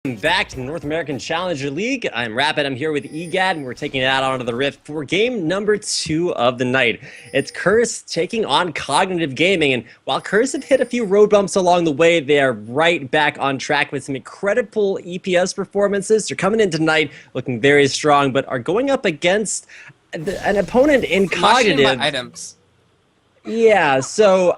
Back to the North American Challenger League. I'm Rapid. I'm here with EGAD, and we're taking it out onto the Rift for game number 2 of the night. It's Curse taking on Cognitive Gaming, and while Curse have hit a few road bumps along the way, they are right back on track with some incredible EPS performances. They're coming in tonight looking very strong, but are going up against an opponent in Cognitive. Items. Yeah, so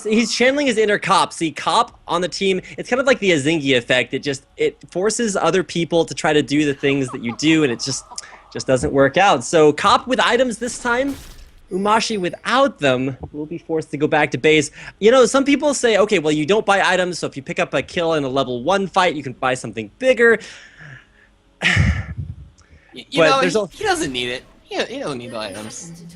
he's channeling his inner Cop. See, Cop on the team, it's kind of like the Azingi effect. It forces other people to try to do the things that you do, and it just doesn't work out. So Cop with items this time, Umashi without them will be forced to go back to base. You know, some people say, okay, well, you don't buy items, so if you pick up a kill in a level 1 fight, you can buy something bigger. He doesn't need it. He doesn't need the items.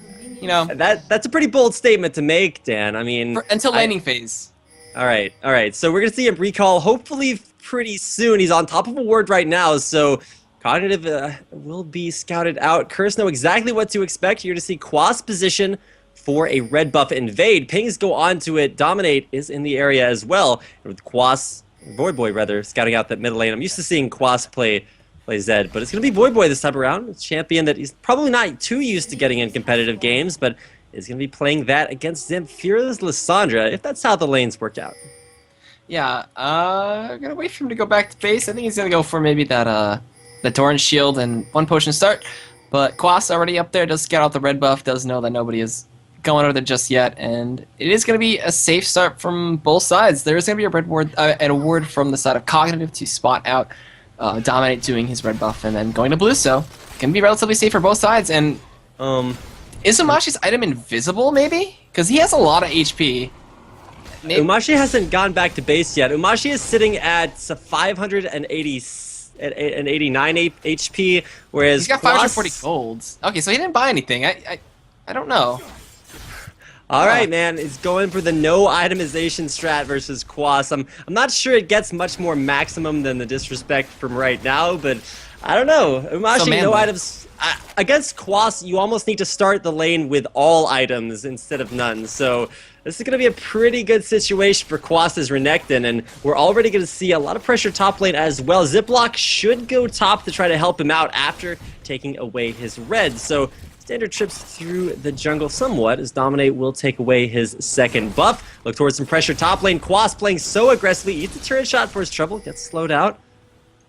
You know, that's a pretty bold statement to make, Dan. I mean, until landing phase. All right. So we're gonna see him recall hopefully pretty soon. He's on top of a ward right now, so Cognitive will be scouted out. Curse know exactly what to expect. You're gonna see Quas position for a red buff invade. Pings go onto it. Dominate is in the area as well. And with Voyboy rather, scouting out that middle lane. I'm used to seeing Quas play Zed, but it's going to be Voyboy this time around. A champion that he's probably not too used to getting in competitive games, but is going to be playing that against Zamphira's Lissandra, if that's how the lanes work out. Yeah, I'm going to wait for him to go back to base. I think he's going to go for maybe that Doran shield and 1 potion start, but Quas already up there, does scout out the red buff, does know that nobody is going over there just yet, and it is going to be a safe start from both sides. There is going to be a red ward, an award from the side of Cognitive to spot out Dominate doing his red buff and then going to blue, so can be relatively safe for both sides. And is Umashi's item invisible, maybe? Because he has a lot of HP. Maybe. Umashi hasn't gone back to base yet. Umashi is sitting at 589 HP, whereas he's got 540 golds. Okay, so he didn't buy anything. I don't know. All right, man. It's going for the no itemization strat versus Quas. I'm not sure it gets much more maximum than the disrespect from right now, but I don't know. Umashi, no items. Against Quas, you almost need to start the lane with all items instead of none. So this is going to be a pretty good situation for Quas' Renekton, and we're already going to see a lot of pressure top lane as well. Ziploc should go top to try to help him out after taking away his red. So standard trips through the jungle somewhat, as Dominate will take away his second buff. Look towards some pressure top lane. Quas playing so aggressively. Eats a turret shot for his trouble. Gets slowed out.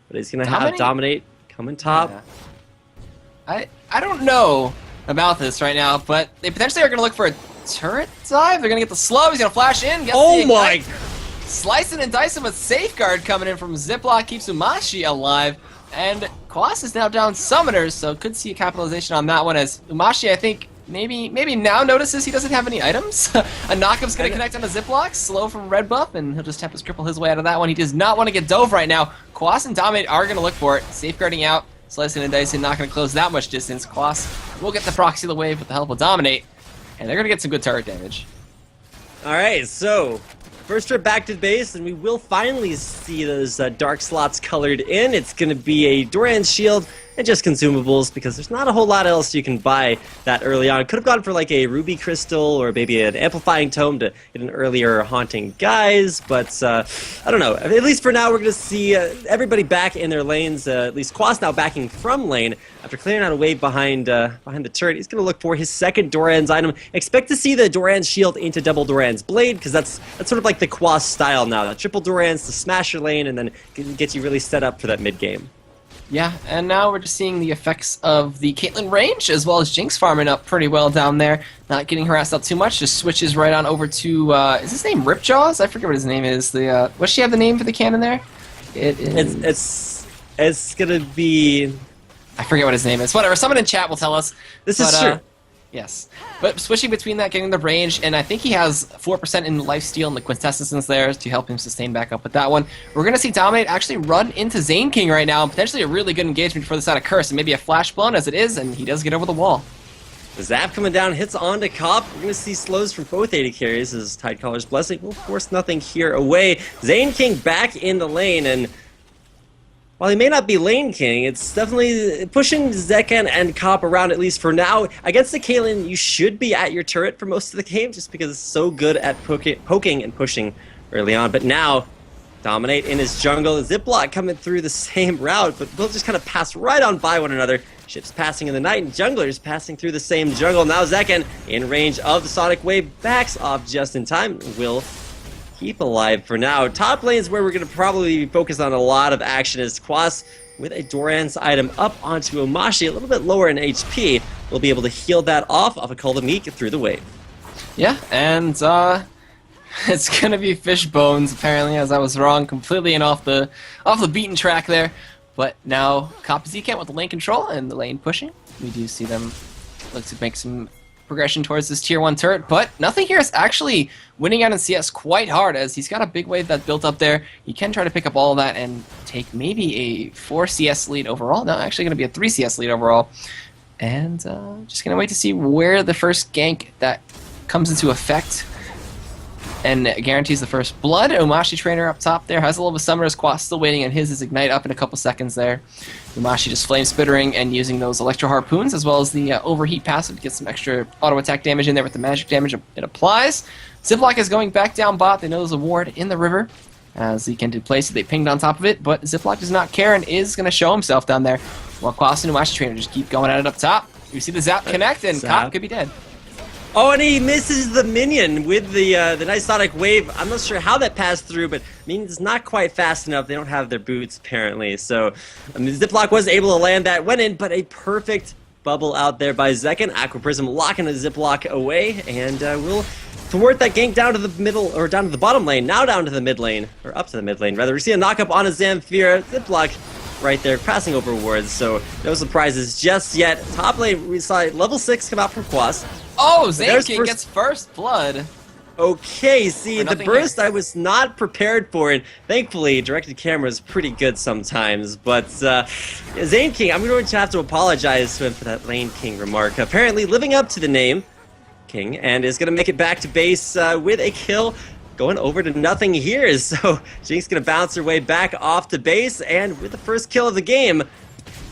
But he's going to have Dominate coming top. Yeah. I don't know about this right now, but they potentially are going to look for a turret dive. They're going to get the slow. He's going to flash in. Oh my! Slicing and dicing with Safeguard coming in from Ziploc. Keeps Umashi alive. And Quas is now down summoners, so could see a capitalization on that one, as Umashi, I think, maybe now notices he doesn't have any items. A knockup's going to connect on a Ziploc, slow from red buff, and he'll just have to cripple his way out of that one. He does not want to get dove right now. Quas and Dominate are going to look for it. Safeguarding out, slicing and dicing, not going to close that much distance. Quas will get the proxy of the wave with the help of Dominate, and they're going to get some good turret damage. All right, so first trip back to base, and we will finally see those dark slots colored in. It's going to be a Doran's shield and just consumables, because there's not a whole lot else you can buy that early on. Could have gone for like a ruby crystal or maybe an amplifying tome to get an earlier haunting guise, but I don't know. At least for now, we're going to see everybody back in their lanes. At least Quas now backing from lane after clearing out a wave behind the turret. He's going to look for his second Doran's item. Expect to see the Doran's shield into double Doran's blade, because that's sort of like the Quas style now. The triple Doran's to smash your lane and then get you really set up for that mid game. Yeah, and now we're just seeing the effects of the Caitlyn range, as well as Jinx farming up pretty well down there. Not getting harassed out too much, just switches right on over to, is his name Ripjaws? I forget what his name is. What's she have the name for the cannon there? It is... It's gonna be... I forget what his name is. Whatever, someone in chat will tell us. This is true. Yes. But switching between that, getting the range, and I think he has 4% in lifesteal and the quintessence there to help him sustain back up with that one. We're going to see Dominate actually run into Zaineking right now, and potentially a really good engagement for the side of Curse, and maybe a flash blown as it is, and he does get over the wall. The zap coming down, hits onto Cop. We're going to see slows from both AD carries as Tidecaller's Blessing will force nothing here away. Zaineking back in the lane, and while he may not be lane king, it's definitely pushing Zekent and Cop around, at least for now. Against the Caitlyn, you should be at your turret for most of the game, just because it's so good at poking and pushing early on. But now, Dominate in his jungle. Ziploc coming through the same route, but they'll just kind of pass right on by one another. Ships passing in the night and junglers passing through the same jungle. Now Zekent in range of the Sonic Wave, backs off just in time. Will keep alive for now. Top lane is where we're going to probably be focused on a lot of action as Quas with a Doran's item up onto Umashi, a little bit lower in HP. We'll be able to heal that off of a Call the Meek through the wave. Yeah, and it's gonna be fish bones apparently, as I was wrong completely and off the beaten track there. But now copy Zekent with the lane control and the lane pushing. We do see them look to make some progression towards this tier 1 turret, but nothinghere is actually winning out in CS quite hard, as he's got a big wave that built up there. He can try to pick up all of that and take maybe a 4 CS lead overall. No, actually going to be a 3 CS lead overall. And just going to wait to see where the first gank that comes into effect and guarantees the first blood. Umashi trainer up top there has a little bit of Summoner's Quas still waiting, and his is Ignite up in a couple seconds there. Umashi just flame spittering and using those Electro Harpoons as well as the Overheat passive to get some extra auto attack damage in there with the magic damage it applies. Ziploc is going back down bot. They know there's a ward in the river as Zekent did place it. They pinged on top of it, but Ziploc does not care and is going to show himself down there while Quas and Umashi trainer just keep going at it up top. You see the zap connect and Cop could be dead. Oh, and he misses the minion with the nice Sonic Wave. I'm not sure how that passed through, but minion's not quite fast enough. They don't have their boots, apparently. So, Ziploc was able to land that, went in, but a perfect bubble out there by Zekent. Aqua Prism locking the Ziploc away, and will thwart that gank down to the middle, or down to the bottom lane, now down to the mid lane, or up to the mid lane, rather. We see a knock-up on a Zamphira. Ziploc right there, passing over wards, so no surprises just yet. Top lane, we saw level 6 come out from Quas. Oh, Zaineking gets first blood. Okay, see, the burst here. I was not prepared for, and thankfully, directed camera is pretty good sometimes, but Zaineking, I'm going to have to apologize to him for that Lane King remark. Apparently living up to the name, King, and is going to make it back to base with a kill, going over to nothinghere. So Jinx going to bounce her way back off to base, and with the first kill of the game,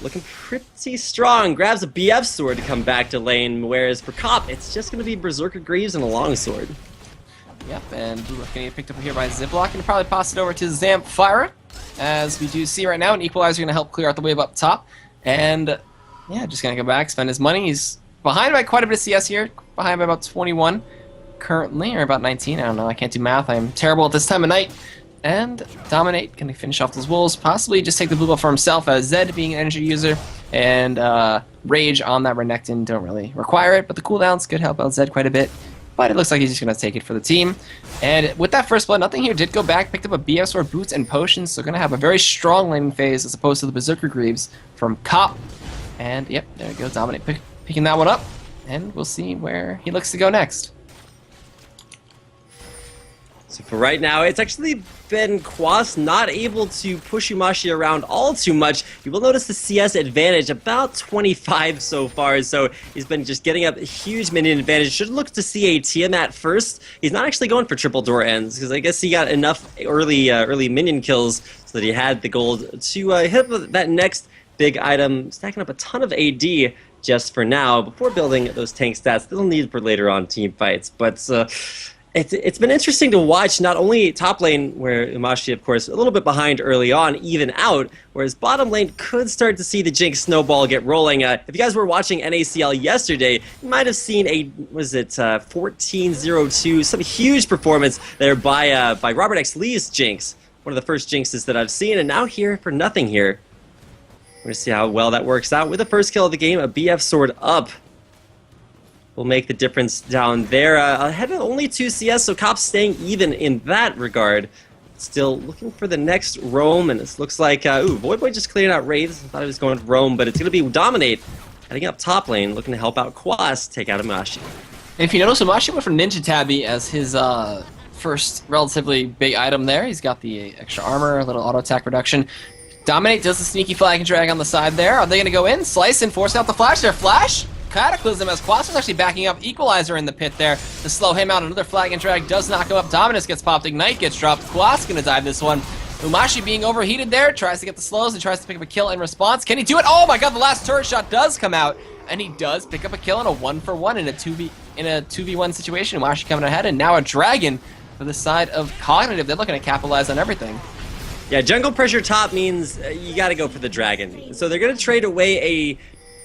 looking pretty strong. Grabs a BF sword to come back to lane, whereas for Cop, it's just going to be Berserker Greaves and a longsword. Yep, and Lulu going to get picked up here by Ziploc, and probably pass it over to Zamphira, as we do see right now, an Equalizer going to help clear out the wave up top. And yeah, just going to go back, spend his money. He's behind by quite a bit of CS here, behind by about 21 currently, or about 19, I don't know, I can't do math, I'm terrible at this time of night. And Dominate can finish off those wolves, possibly just take the blue buff for himself, as Zed being an energy user, and Rage on that Renekton don't really require it, but the cooldowns could help out Zed quite a bit. But it looks like he's just going to take it for the team. And with that first blood, nothinghere did go back, picked up a BF sword, boots, and potions, so going to have a very strong laning phase as opposed to the Berserker Greaves from Cop. And yep, there we go, Dominate picking that one up, and we'll see where he looks to go next. So for right now, it's actually been Quas not able to push Umashi around all too much. You will notice the CS advantage, about 25 so far, so he's been just getting up a huge minion advantage. Should look to see a Tiamat first. He's not actually going for triple door ends, because I guess he got enough early minion kills so that he had the gold to hit that next big item, stacking up a ton of AD just for now, before building those tank stats they'll need for later on team fights. But it's been interesting to watch not only top lane, where Umashi, of course, a little bit behind early on, even out, whereas bottom lane could start to see the Jinx snowball get rolling. If you guys were watching NACL yesterday, you might have seen a, 14-0-2, some huge performance there by Robert X. Lee's Jinx, one of the first Jinxes that I've seen, and now here for nothinghere. We're going to see how well that works out. With the first kill of the game, a BF sword up will make the difference down there. Ahead of only 2 CS, so Cop's staying even in that regard. Still looking for the next roam, and this looks like, Voyboy just cleared out Wraiths. I thought he was going to roam, but it's going to be Dominate heading up top lane, looking to help out Quas take out Umashi. If you notice, Umashi went for Ninja Tabby as his first relatively big item there. He's got the extra armor, a little auto attack reduction. Dominate does the sneaky flag and drag on the side there. Are they going to go in? Slice and force out the flash there. Flash? Cataclysm, as Quas was actually backing up. Equalizer in the pit there to slow him out. Another flag and drag does knock him up. Dominus gets popped. Ignite gets dropped. Quas going to dive this one. Umashi being overheated there. Tries to get the slows and tries to pick up a kill in response. Can he do it? Oh my god, the last turret shot does come out. And he does pick up a kill in a 1-for-1 in a 2v1 situation. Umashi coming ahead, and now a dragon for the side of Cognitive. They're looking to capitalize on everything. Yeah, jungle pressure top means you gotta go for the dragon. So they're gonna trade away a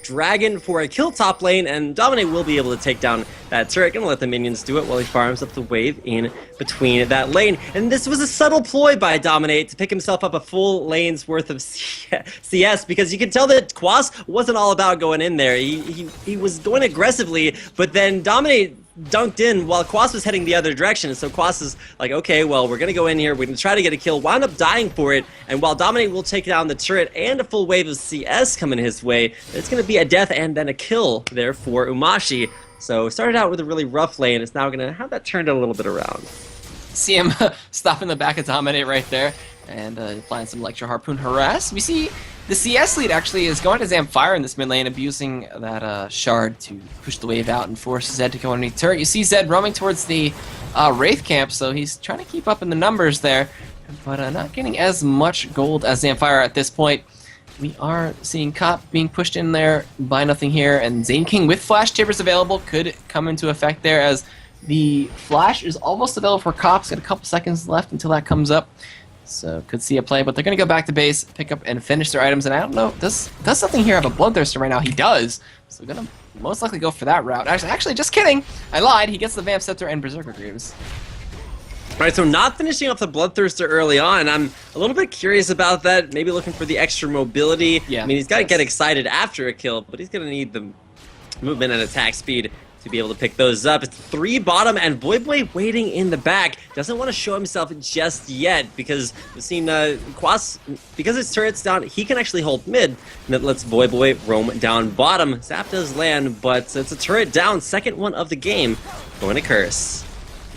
dragon for a kill top lane, and Dominate will be able to take down that turret. Gonna let the minions do it while he farms up the wave in between that lane. And this was a subtle ploy by Dominate to pick himself up a full lane's worth of CS, because you can tell that Quas wasn't all about going in there. He was going aggressively, but then Dominate dunked in while Quas was heading the other direction. So Quas is like, okay, well, we're going to go in here, we're going to try to get a kill, wound up dying for it, and while Dominate will take down the turret and a full wave of CS coming his way, it's going to be a death and then a kill there for Umashi. So started out with a really rough lane, it's now going to have that turned a little bit around. See him stopping the back of Dominate right there, and applying some Lecture Harpoon Harass. We see the CS lead actually is going to Zamphira in this mid lane, abusing that shard to push the wave out and force Zed to go underneath turret. You see Zed roaming towards the Wraith camp, so he's trying to keep up in the numbers there, but not getting as much gold as Zamphira at this point. We are seeing Cop being pushed in there by nothinghere, and Zaineking with Flash Tibbers available could come into effect there, as the Flash is almost available for Cop's. Got a couple seconds left until that comes up. So could see a play, but they're going to go back to base, pick up and finish their items. And I don't know, does something here have a Bloodthirster right now? He does. So going to most likely go for that route. Actually, just kidding. I lied. He gets the Vamp Scepter and Berserker Greaves. Alright, so not finishing off the Bloodthirster early on. I'm a little bit curious about that. Maybe looking for the extra mobility. Yeah, I mean, he's got to get excited after a kill, but he's going to need the movement and attack speed to be able to pick those up. It's 3 bottom, and Voyboy waiting in the back. Doesn't want to show himself just yet, because we've seen Quas, because his turret's down, he can actually hold mid, and that lets Voyboy roam down bottom. Zap does land, but it's a turret down, second one of the game, going to Curse.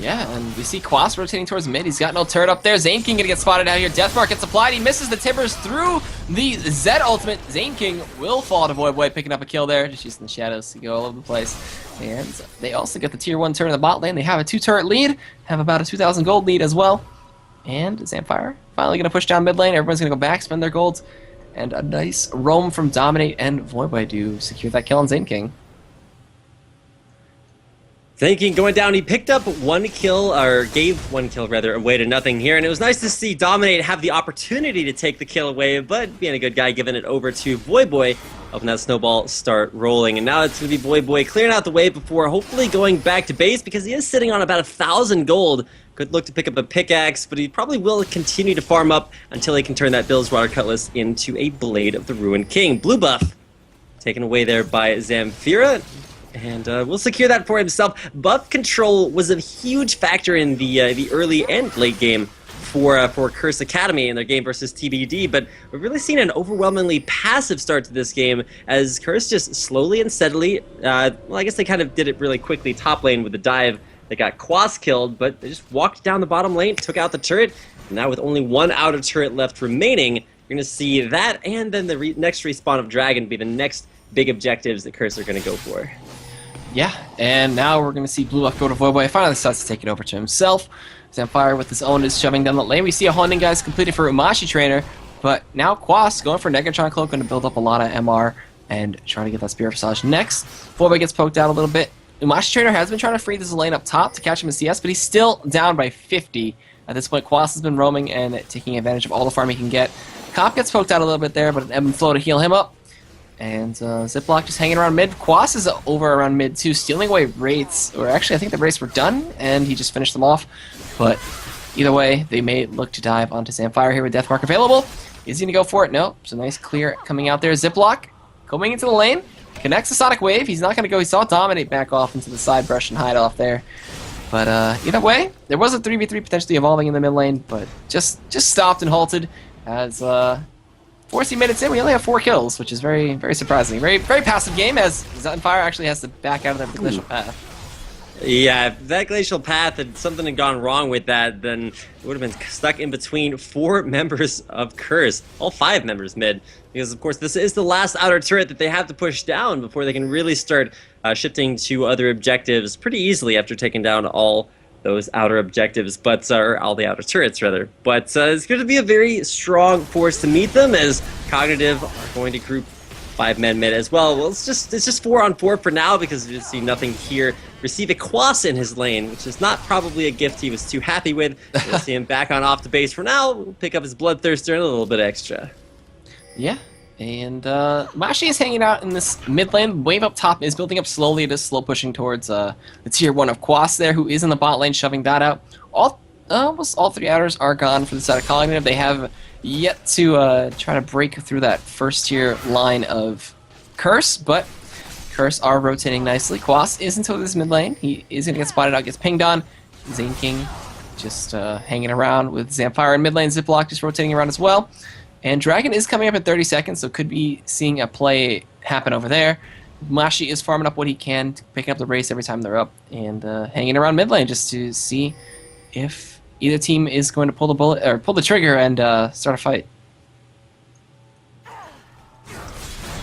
Yeah, and we see Quas rotating towards mid. He's got no turret up there. Zaineking gonna get spotted out here. Deathmark gets applied. He misses the Tibbers through the Zed ultimate. Zaineking will fall to Voyboy, picking up a kill there, just using the shadows to go all over the place. And they also get the tier 1 turret in the bot lane. They have a 2-turret lead, have about a 2,000 gold lead as well. And Zamphira finally gonna push down mid lane. Everyone's gonna go back, spend their golds, and a nice roam from Dominate and Voyboy to secure that kill on Zaineking. Zaineking going down, he picked up 1 kill, or gave 1 kill rather, away to nothinghere, and it was nice to see Dominate have the opportunity to take the kill away, but being a good guy, giving it over to Voyboy, helping that snowball start rolling. And now it's going to be Voyboy clearing out the wave before hopefully going back to base, because he is sitting on about 1,000 gold. Could look to pick up a pickaxe, but he probably will continue to farm up until he can turn that Bill's Water Cutlass into a Blade of the Ruined King. Blue buff taken away there by Zamphira. And we'll secure that for himself. Buff control was a huge factor in the early and late game for Curse Academy in their game versus TBD, but we've really seen an overwhelmingly passive start to this game, as Curse just slowly and steadily, well, I guess they kind of did it really quickly top lane with the dive. They got Quas killed, but they just walked down the bottom lane, took out the turret, and now with only 1 outer turret left remaining, you're going to see that and then the next respawn of Dragon be the next big objectives that Curse are going to go for. Yeah, and now we're going to see Blue Buff go to Voyboy. Finally decides to take it over to himself. Zamphira with his own is shoving down the lane. We see a Haunting Guys completed for Umashi Trainer, but now Quas going for Negatron Cloak, going to build up a lot of MR and trying to get that Spirit Visage next. Voyboy gets poked out a little bit. Umashi Trainer has been trying to free this lane up top to catch him in CS, but he's still down by 50. At this point, Quas has been roaming and taking advantage of all the farm he can get. Cop gets poked out a little bit there, but an ebb and flow to heal him up. And Ziploc just hanging around mid. Quas is over around mid too, stealing away Wraiths. Or actually, I think the Wraiths were done, and he just finished them off. But either way, they may look to dive onto Zamphira here with Deathmark available. Is he going to go for it? No. It's a nice clear coming out there. Ziploc going into the lane. Connects the Sonic Wave. He's not going to go. He saw Dominate back off into the side brush and hide off there. But either way, there was a 3v3 potentially evolving in the mid lane, but just stopped and halted as 40 minutes in, we only have 4 kills, which is very, very surprising. Very, very passive game, as Zamphira actually has to back out of that glacial path. Yeah, if that glacial path had something had gone wrong with that, then it would have been stuck in between 4 members of Curse, all 5 members mid, because of course this is the last outer turret that they have to push down before they can really start shifting to other objectives pretty easily after taking down all those outer objectives, but or all the outer turrets rather. But it's going to be a very strong force to meet them, as Cognitive are going to group 5-man mid as well. Well, it's just 4-on-4 for now because you see nothing here. Receive a Quas in his lane, which is not probably a gift he was too happy with. We'll see him back on off the base for now. We'll pick up his Bloodthirster and a little bit extra. Yeah, and Umashi is hanging out in this mid lane. Wave up top is building up slowly. It is slow pushing towards the tier 1 of Quas there, who is in the bot lane, shoving that out. Almost all 3 outers are gone for the side of Cognitive. They have yet to try to break through that first tier line of Curse, but Curse are rotating nicely. Quas is into this mid lane. He is going to get spotted out, gets pinged on. Zaineking just hanging around with Zamphira in mid lane. Ziploc just rotating around as well. And Dragon is coming up in 30 seconds, so could be seeing a play happen over there. Umashi is farming up what he can, picking up the race every time they're up, and hanging around mid lane just to see if either team is going to pull the bullet or pull the trigger and start a fight.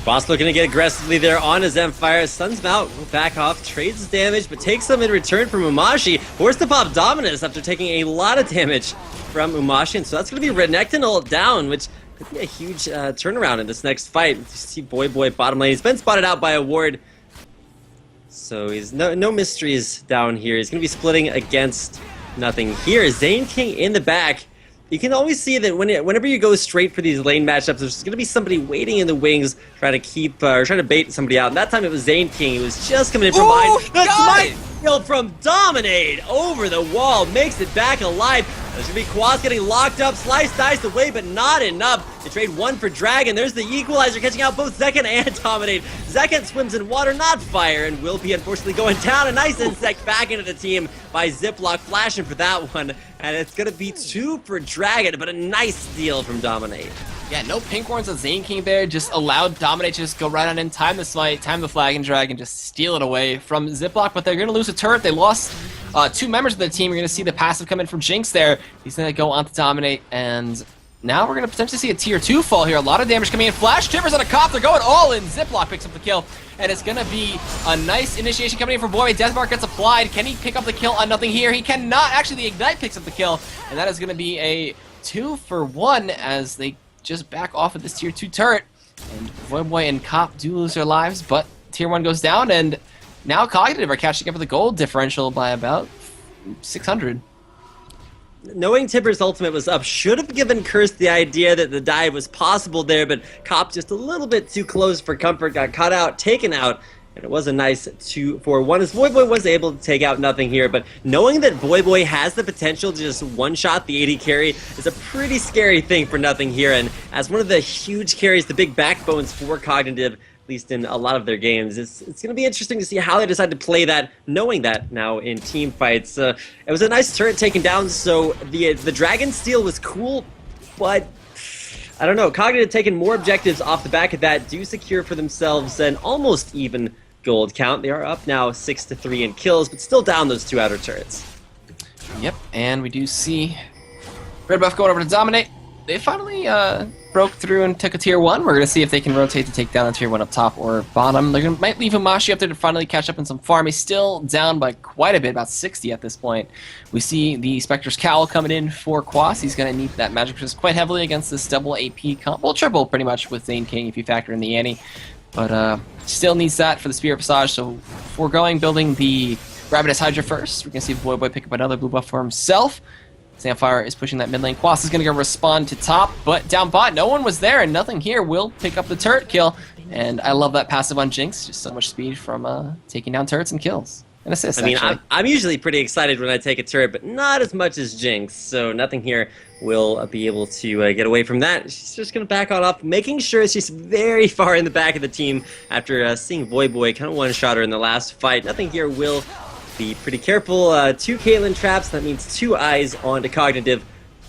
Boss looking to get aggressively there on his Zamphira. Stuns him out, back off, trades his damage, but takes some in return from Umashi. Forced to pop Dominus after taking a lot of damage from Umashi. And so that's going to be Renekton ult down, which could be a huge turnaround in this next fight. You see Voyboy bottom lane. He's been spotted out by a ward. So he's no mysteries down here. He's going to be splitting against nothing here. Zaineking in the back. You can always see that whenever you go straight for these lane matchups, there's going to be somebody waiting in the wings trying to bait somebody out. And that time it was Zaineking. He was just coming in from behind. The smite kill from Dominate over the wall makes it back alive. There's going to be Quas getting locked up, slice, diced away, but not enough. They trade 1 for Dragon. There's the equalizer catching out both Zekent and Dominate. Zekent swims in water, not fire, and will be unfortunately going down. A nice insect back into the team by Ziploc, flashing for that one. And it's going to be 2 for Dragon, but a nice steal from Dominate. Yeah, no pink horns on Zaineking there, just allowed Dominate to just go right on in, time the smite, time the flag and drag, and just steal it away from Ziploc, but they're going to lose a turret. They lost 2 members of the team. You're going to see the passive come in from Jinx there. He's going to go on to Dominate, and now we're going to potentially see a tier 2 fall here. A lot of damage coming in. Flash timbers on a cop. They're going all in. Ziploc picks up the kill, and it's going to be a nice initiation coming in for Voyboy. Despard gets applied. Can he pick up the kill on Nothing Here? He cannot. Actually, the Ignite picks up the kill, and that is going to be a 2 for 1 as they just back off of this tier 2 turret. And Voyboy and Cop do lose their lives, but tier 1 goes down, and now Cognitive are catching up with the gold differential by about 600. Knowing Tipper's ultimate was up should have given Curse the idea that the dive was possible there, but Cop just a little bit too close for comfort, got caught out, taken out, and it was a nice 2 for 1 as Voyboy was able to take out Nothing Here. But knowing that Voyboy has the potential to just one-shot the AD carry is a pretty scary thing for Nothing Here, and as one of the huge carries, the big backbones for Cognitive, at least in a lot of their games, it's going to be interesting to see how they decide to play that, knowing that now in team fights. It was a nice turret taken down, so the Dragon steal was cool, but I don't know. Cognitive taking more objectives off the back of that do secure for themselves an almost even gold count. They are up now 6-3 in kills, but still down those 2 outer turrets. Yep, and we do see red buff going over to Dominate. They finally broke through and took a tier 1. We're going to see if they can rotate to take down the tier 1 up top or bottom. They might leave Umashi up there to finally catch up in some farm. He's still down by quite a bit, about 60 at this point. We see the Spectre's Cowl coming in for Quas. He's going to need that magic resist quite heavily against this double AP comp. Well, triple pretty much with Zaineking if you factor in the Annie. But still needs that for the Spear of Visage. So foregoing building the Rapidus Hydra first. We're going to see Voyboy pick up another blue buff for himself. Zamphira is pushing that mid lane. Quas is going to go respond to top, but down bot, no one was there, and Nothing Here will pick up the turret kill. And I love that passive on Jinx. Just so much speed from taking down turrets and kills. And assists, I mean, actually. I'm usually pretty excited when I take a turret, but not as much as Jinx. So Nothing Here will be able to get away from that. She's just going to back on off, making sure she's very far in the back of the team after seeing Voyboy kind of one-shot her in the last fight. Nothing Here will be pretty careful. 2 Caitlyn traps, that means 2 eyes onto Cognitive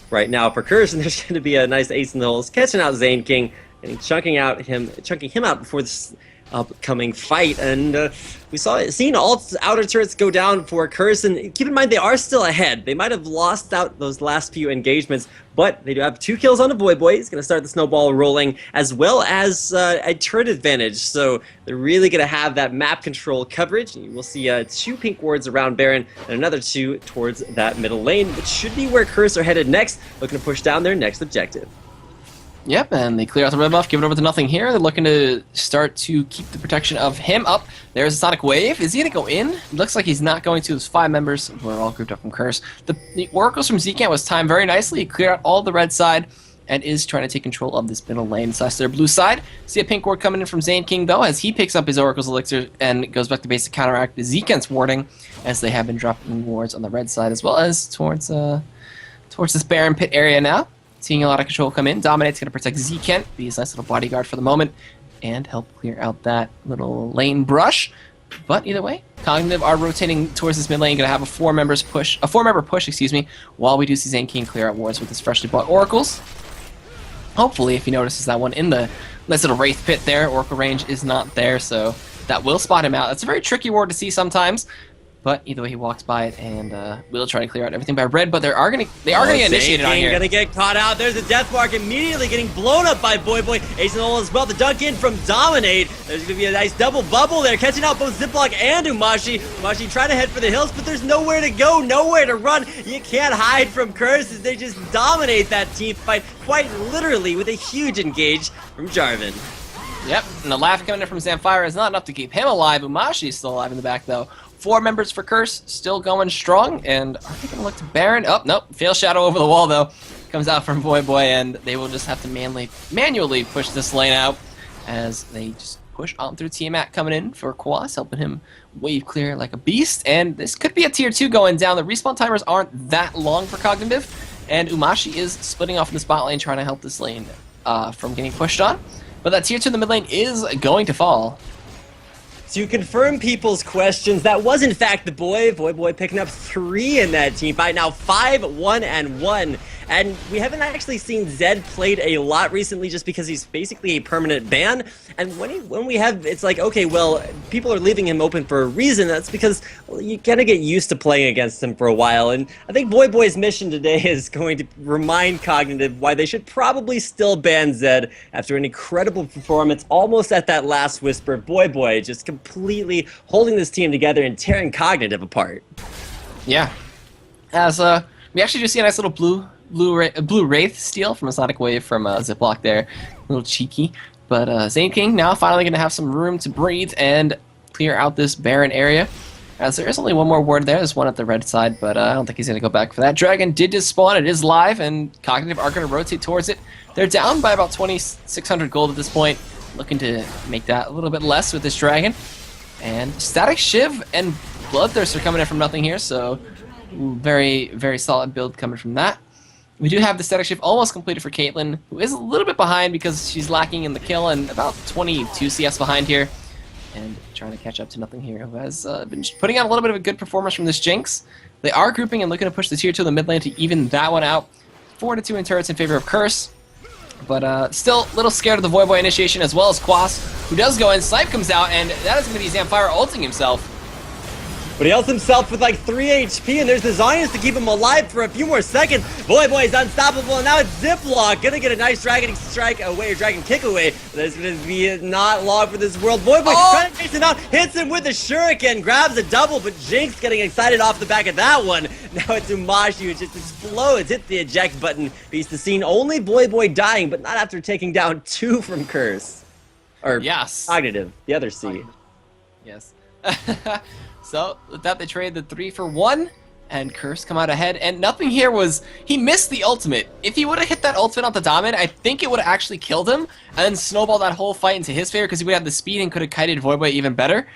right now for Curse, and there's going to be a nice ace in the holes, catching out Zaineking and chunking him out before this upcoming fight. And we seen all outer turrets go down for Curse, and keep in mind they are still ahead. They might have lost out those last few engagements, but they do have 2 kills on the Voyboy. He's going to start the snowball rolling, as well as a turret advantage. So they're really going to have that map control coverage. You will see 2 pink wards around Baron and another 2 towards that middle lane, which should be where Curse are headed next, looking to push down their next objective. Yep, and they clear out the red buff, give it over to nothing here. They're looking to start to keep the protection of him up. There's a Sonic Wave. Is he going to go in? It looks like he's not going to. There's 5 members who are all grouped up from Curse. The Oracles from Zekent was timed very nicely. He cleared out all the red side and is trying to take control of this middle lane / their blue side. See a pink ward coming in from Zaineking, though, as he picks up his Oracle's Elixir and goes back to base to counteract the Zekent's warding, as they have been dropping wards on the red side as well as towards this Baron Pit area now. Seeing a lot of control come in. Dominate's going to protect Zekent, be his nice little bodyguard for the moment, and help clear out that little lane brush. But either way, Cognitive are rotating towards this mid lane. Going to have a 4-member push, excuse me, while we do see Zaineking clear out wards with his freshly bought Oracles. Hopefully, if he notices that one in the nice little Wraith Pit there, Oracle range is not there, so that will spot him out. That's a very tricky ward to see sometimes. But either way, he walks by it, and we'll try to clear out everything by red. But they are gonna get initiated on here. Gonna get caught out. There's a death mark immediately getting blown up by Voyboy. Ace and as well. The dunk in from Dominate. There's gonna be a nice double bubble there, catching out both Ziploc and Umashi. Umashi trying to head for the hills, but there's nowhere to go, nowhere to run. You can't hide from Curse as they just dominate that team fight quite literally with a huge engage from Jarvan. Yep, and the laugh coming in from Zamphira is not enough to keep him alive. Umashi's still alive in the back, though. 4 members for Curse, still going strong, and are they going to look to Baron? Oh, nope, Fail Shadow over the wall, though. Comes out from Voyboy, and they will just have to manually push this lane out as they just push on through Tiamat coming in for Quas, helping him wave clear like a beast, and this could be a tier 2 going down. The respawn timers aren't that long for Cognitive, and Umashi is splitting off in the spot lane trying to help this lane from getting pushed on, but that tier 2 in the mid lane is going to fall. To confirm people's questions, that was in fact the Voyboy picking up 3 in that team fight. Now 5-1-1. And we haven't actually seen Zed played a lot recently just because he's basically a permanent ban. And when we have, it's like, okay, well, people are leaving him open for a reason. That's because, well, you gotta get used to playing against him for a while. And I think Voyboy's mission today is going to remind Cognitive why they should probably still ban Zed after an incredible performance almost at that last whisper. Voyboy just completely holding this team together and tearing Cognitive apart. Yeah. As we actually just see a nice little blue Wraith steal from a Sonic Wave from Ziploc there. A little cheeky. But Zaineking now finally going to have some room to breathe and clear out this barren area. As there is only one more ward there. There's one at the red side, but I don't think he's going to go back for that. Dragon did just spawn. It is live, and Cognitive are going to rotate towards it. They're down by about 2,600 gold at this point. Looking to make that a little bit less with this Dragon. And Static Shiv and Bloodthirst are coming in from nothing here, so very, very solid build coming from that. We do have the Static Shift almost completed for Caitlyn, who is a little bit behind because she's lacking in the kill and about 22 CS behind here. And trying to catch up to nothing here, who has been putting out a little bit of a good performance from this Jinx. They are grouping and looking to push the tier 2 in the mid lane to even that one out. 4-2 in turrets in favor of Curse. But still a little scared of the Voyboy initiation as well as Quas, who does go in. Snipe comes out, and that is going to be Zamphira ulting himself. But he ults himself with like 3 HP, and there's the Zionist to keep him alive for a few more seconds. Voyboy is unstoppable, and now it's Ziploc. Gonna get a nice Dragon Strike away, or Dragon Kick away. There's gonna be not long for this world. Voyboy trying to chase him out, hits him with a Shuriken, grabs a double, but Jinx getting excited off the back of that one. Now it's Umashi who just explodes, hits the eject button. Beats the scene. Only Voyboy dying, but not after taking down 2 from Curse. Or yes. Cognitive, the other C. Yes. So, with that, they traded the 3 for 1, and Curse come out ahead, and nothing here was, he missed the ultimate. If he would have hit that ultimate on the Dominate, I think it would have actually killed him, and then snowballed that whole fight into his favor, because he would have the speed and could have kited Voyboy even better.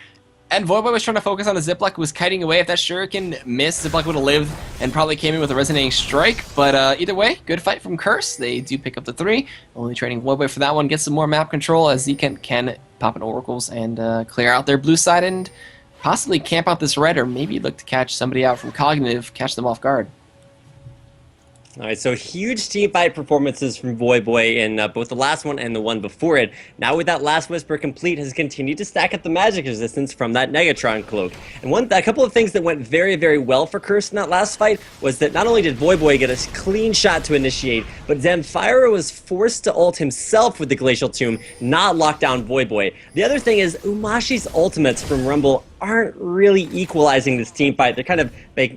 And Voyboy was trying to focus on the Ziploc, who was kiting away. If that Shuriken missed, Ziploc would have lived, and probably came in with a resonating strike, but either way, good fight from Curse. They do pick up the 3, only trading Voyboy for that one, get some more map control, as Zekent can pop in Oracles and clear out their blue side, and possibly camp out this red, or maybe look to catch somebody out from Cognitive, catch them off guard. All right, so huge team fight performances from Voyboy in both the last one and the one before it. Now with that last whisper complete, has continued to stack up the magic resistance from that Negatron cloak. And a couple of things that went very, very well for Curse in that last fight was that not only did Voyboy get a clean shot to initiate, but Zamphira was forced to ult himself with the Glacial Tomb, not lock down Voyboy. The other thing is Umashi's ultimates from Rumble aren't really equalizing this team fight. They're kind of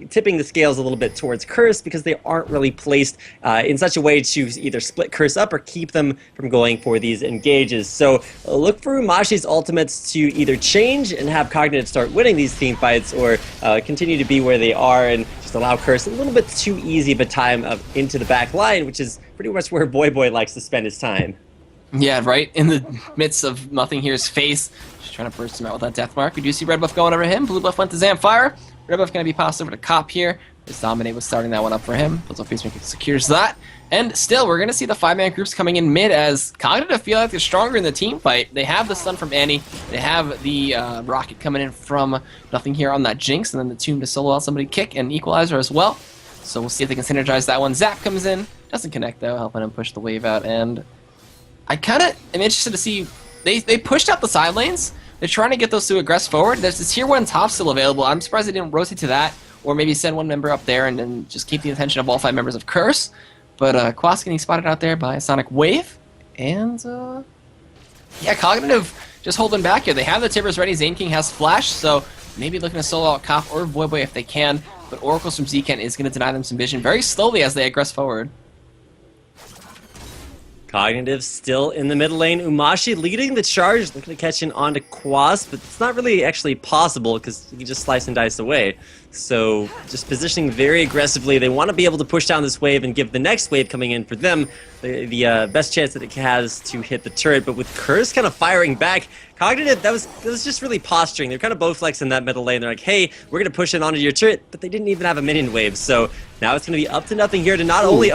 tipping the scales a little bit towards Curse because they aren't really placed in such a way to either split Curse up or keep them from going for these engages. So look for Umashi's ultimates to either change and have Cognitive start winning these team fights, or continue to be where they are and just allow Curse a little bit too easy of a time into the back line, which is pretty much where Voyboy likes to spend his time. Yeah, right in the midst of Nothing Here's face. Just trying to burst him out with that death mark. We do see red buff going over him. Blue buff went to Zamphira. Red buff going to be passed over to Cop here. EGADorFeed was starting that one up for him. Puts off face making secures that. And still, we're going to see the 5-man groups coming in mid as Cognitive feel like they're stronger in the team fight. They have the stun from Annie. They have the rocket coming in from Nothing Here on that Jinx. And then the tomb to solo out somebody kick and equalizer as well. So we'll see if they can synergize that one. Zap comes in. Doesn't connect though, helping him push the wave out. And I kind of am interested to see, they pushed out the side lanes. They're trying to get those to aggress forward. There's this tier 1 top still available. I'm surprised they didn't rotate to that, or maybe send one member up there and then just keep the attention of all 5 members of Curse. But Quas getting spotted out there by a Sonic Wave. And yeah, Cognitive just holding back here. They have the Tibbers ready. Zaineking has Flash, so maybe looking to solo out Cop or Voyboy if they can. But Oracles from Zekent is going to deny them some vision very slowly as they aggress forward. Cognitive still in the middle lane. Umashi leading the charge, looking to catch in onto Quas, but it's not really actually possible because you can just slice and dice away. So just positioning very aggressively. They want to be able to push down this wave and give the next wave coming in for them the best chance that it has to hit the turret. But with Curse kind of firing back, Cognitive, that was just really posturing. They're kind of Bowflex in that middle lane. They're like, hey, we're going to push it onto your turret, but they didn't even have a minion wave. So now it's going to be up to Nothing here to not only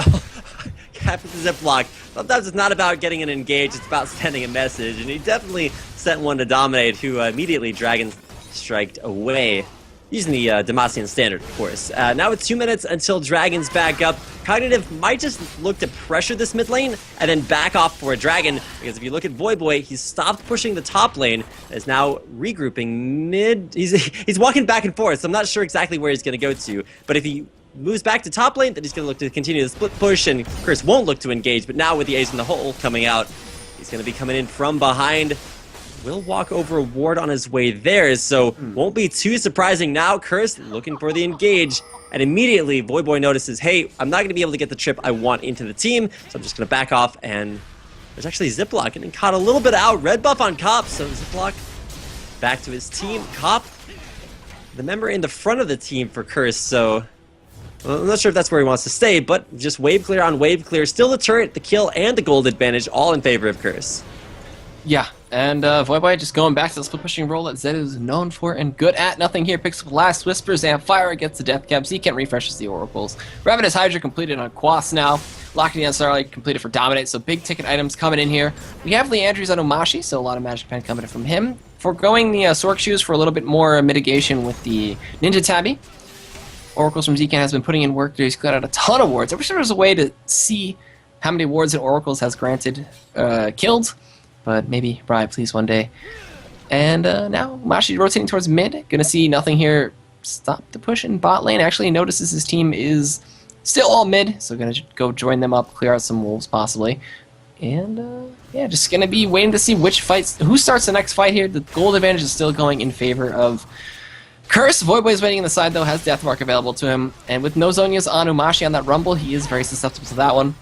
cap the Ziploc. Sometimes it's not about getting an engage, it's about sending a message, and he definitely sent one to Dominate, who immediately Dragon Striked away, using the Demacian standard, of course. Now with 2 minutes until Dragon's back up, Cognitive might just look to pressure this mid lane and then back off for a Dragon, because if you look at Voyboy, he's stopped pushing the top lane, and is now regrouping mid. He's walking back and forth, so I'm not sure exactly where he's going to go to, but if he moves back to top lane, then he's going to look to continue the split push, and Curse won't look to engage, but now with the ace in the hole coming out, he's going to be coming in from behind. Will walk over a ward on his way there, so won't be too surprising now. Curse looking for the engage, and immediately Voyboy notices, hey, I'm not going to be able to get the trip I want into the team, so I'm just going to back off, and there's actually Ziploc getting caught a little bit out. Red buff on Cop, so Ziploc back to his team. Cop, the member in the front of the team for Curse, so I'm not sure if that's where he wants to stay, but just wave clear on wave clear. Still the turret, the kill, and the gold advantage, all in favor of Curse. Yeah, and Voyboy just going back to the split pushing role that Zed is known for and good at. Nothing here picks up last whisper. Zamphira gets the death cap. Zekent refreshes the oracles. Ravenous Hydra completed on Quas now. Locking the Starlight completed for Dominate, so big ticket items coming in here. We have Leandri's on Umashi, so a lot of magic pen coming in from him. Foregoing the Sork shoes for a little bit more mitigation with the Ninja Tabby. Oracles from Zekent has been putting in work. He's cleared out a ton of wards. I wish there was a way to see how many wards that Oracles has granted killed, but maybe, Brian, please, one day. And now Umashi rotating towards mid. Gonna see Nothing here stop the push in bot lane. Actually notices his team is still all mid, so gonna go join them up, clear out some wolves possibly. And yeah, just gonna be waiting to see which fights, who starts the next fight here. The gold advantage is still going in favor of Curse. Voyboy is waiting on the side though, has Death Mark available to him, and with no Zonias on Umashi on that Rumble, he is very susceptible to that one.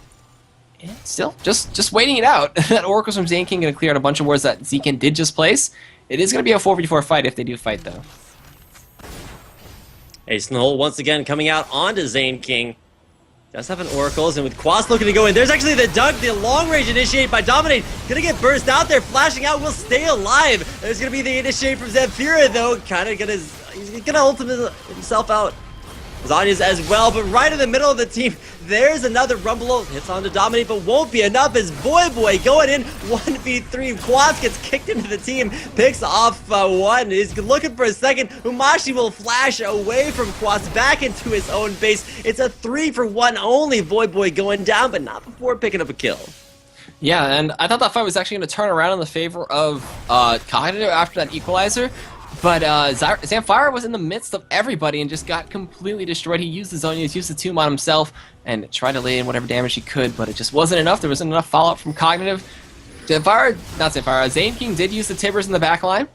And still, just waiting it out. That Oracles from Zaineking going to clear out a bunch of wards that Zekent did just place. It is going to be a 4v4 fight if they do fight though. Ace in the hole once again coming out onto Zaineking. Does have an Oracles, and with Quas looking to go in, there's actually the dunk, the long range initiate by Dominate. Gonna get burst out there, flashing out, will stay alive. There's gonna be the initiate from Zamphira though, he's gonna ultimate himself out. Zanya's as well, but right in the middle of the team, there's another Rumble. Hits on to Dominate, but won't be enough as Voyboy going in 1v3. Quas gets kicked into the team, picks off one. He's looking for a second. Umashi will flash away from Quas back into his own base. It's a 3-for-1 only. Voyboy going down, but not before picking up a kill. Yeah, and I thought that fight was actually going to turn around in the favor of Cognitive after that equalizer. But Zamphira was in the midst of everybody and just got completely destroyed. He used the Zonias, used the tomb on himself, and tried to lay in whatever damage he could, but it just wasn't enough. There wasn't enough fallout from Cognitive. Zaineking did use the Tibbers in the back line,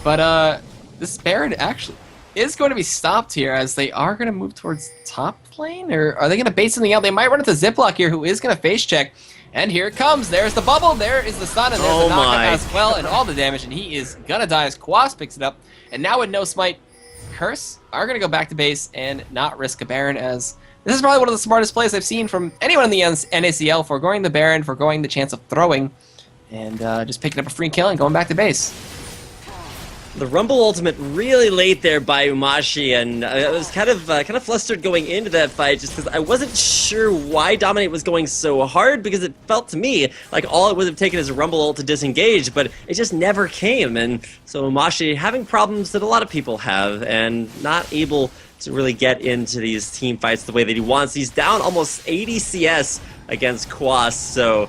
but this Baron actually is going to be stopped here as they are going to move towards top lane, or are they going to bait something out? They might run into Ziploc here, who is going to face check. And here it comes. There's the bubble. There is the stun, and there's the knockup as well, and all the damage. And he is going to die as Quas picks it up. And now with no smite, Curse are going to go back to base and not risk a Baron, as this is probably one of the smartest plays I've seen from anyone in the NACL, foregoing the Baron, foregoing the chance of throwing, and just picking up a free kill and going back to base. The Rumble ultimate really late there by Umashi, and I was kind of flustered going into that fight just because I wasn't sure why Dominate was going so hard, because it felt to me like all it would have taken is a Rumble ult to disengage, but it just never came. And so Umashi having problems that a lot of people have and not able to really get into these team fights the way that he wants. He's down almost 80 CS against Quas, so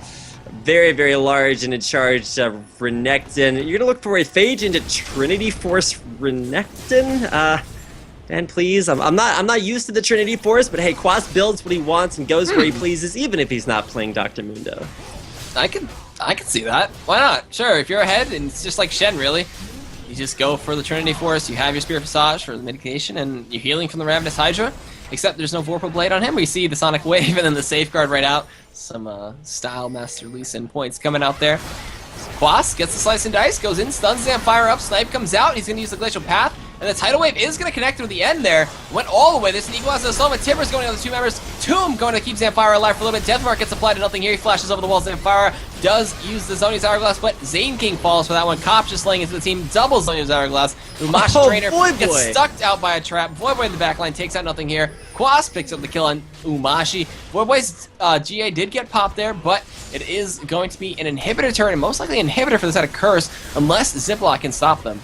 very, very large and in charge Renekton. You're gonna look for a phage into Trinity Force Renekton. And please, I'm not used to the Trinity Force, but hey, Quas builds what he wants and goes where he pleases, even if he's not playing Dr. Mundo. I can see that. Why not? Sure, if you're ahead, and it's just like Shen, really. You just go for the Trinity Force, you have your Spirit Visage for the mitigation, and you're healing from the Ravenous Hydra. Except there's no Vorpal Blade on him. We see the Sonic Wave and then the Safeguard right out. Some Style Master Lee Sin points coming out there. Quas gets the Slice and Dice, goes in, stuns Zamphira up, Snipe comes out, he's going to use the Glacial Path, and the Tidal Wave is going to connect to the end there. Went all the way, this is an Equalizer Assault, Timber's going on the two members, Tomb going to keep Zamphira alive for a little bit, Deathmark gets applied to nothing here, he flashes over the wall, Zamphira does use the Zhonya's Hourglass, but Zaineking falls for that one, Cop just laying into the team, doubles Zhonya's Hourglass, Umashi Trainer gets stuck out by a trap, Voyboy in the backline takes out nothing here, Quas picks up the kill on Umashi. Voyboy's GA did get popped there, but it is going to be an inhibitor turn, and most likely an inhibitor for the side of Curse, unless Ziploc can stop them.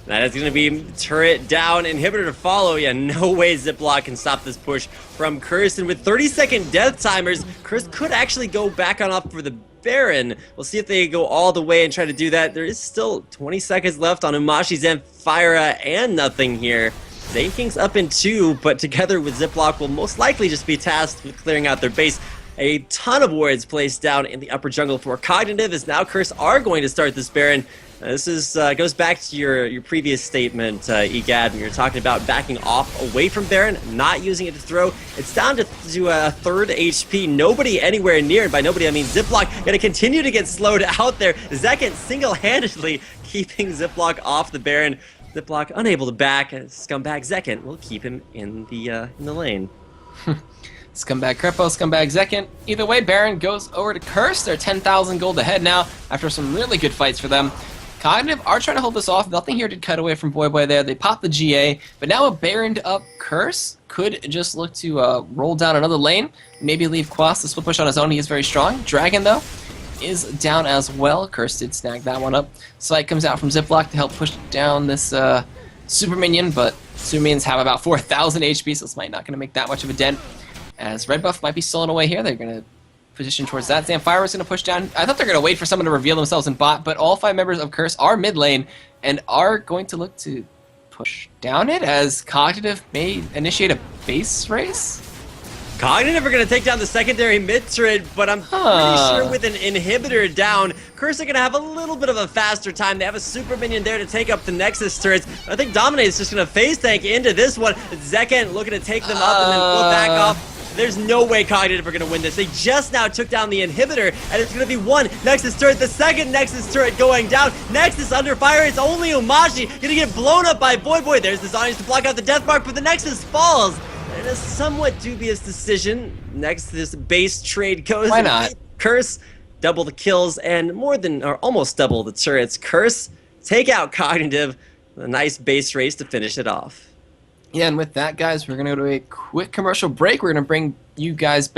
That is going to be turret down, inhibitor to follow. Yeah, no way Ziploc can stop this push from Curse. And with 30-second death timers, Curse could actually go back on up for the Baron. We'll see if they go all the way and try to do that. There is still 20 seconds left on Umashi, Zamphira, and nothing here. Zaineking's up in 2, but together with Ziploc will most likely just be tasked with clearing out their base. A ton of wards placed down in the upper jungle for Cognitive, as now Curse are going to start this Baron. This is goes back to your previous statement, EGAD, when you're talking about backing off away from Baron, not using it to throw. It's down to a third HP. Nobody anywhere near, and by nobody I mean Ziploc, going to continue to get slowed out there. Zekent single-handedly keeping Ziploc off the Baron. Ziploc unable to back. Scumbag Zekent will keep him in the lane. Scumbag Crepo, Scumbag Zekent. Either way, Baron goes over to Curse. They're 10,000 gold ahead now after some really good fights for them. Cognitive are trying to hold this off. Nothing here did cut away from Voyboy there. They popped the GA, but now a Baroned up Curse could just look to roll down another lane. Maybe leave Quas to split push on his own. He is very strong. Dragon, though, is down as well. Curse did snag that one up. Sight comes out from Ziploc to help push down this super minion, but super minions have about 4,000 HP, so this might not going to make that much of a dent. As red buff might be stolen away here, they're going to position towards that. Zamphira is going to push down. I thought they're going to wait for someone to reveal themselves in bot, but all 5 members of Curse are mid lane and are going to look to push down it, as Cognitive may initiate a base race. Cognitive are going to take down the secondary mid turret, but I'm pretty sure with an inhibitor down, Curse are going to have a little bit of a faster time. They have a super minion there to take up the Nexus turrets. I think Dominate is just going to phase tank into this one. Zekent looking to take them up and then pull back off. There's no way Cognitive are going to win this. They just now took down the inhibitor, and it's going to be one Nexus turret, the second Nexus turret going down. Nexus under fire. It's only Umashi going to get blown up by Voyboy. There's the Zhonya's to block out the death mark, but the Nexus falls. In a somewhat dubious decision. Next, this base trade goes. Why not? Curse, double the kills, and more than, or almost double the turrets. Curse, take out Cognitive. A nice base race to finish it off. Yeah, and with that, guys, we're going to go to a quick commercial break. We're going to bring you guys back.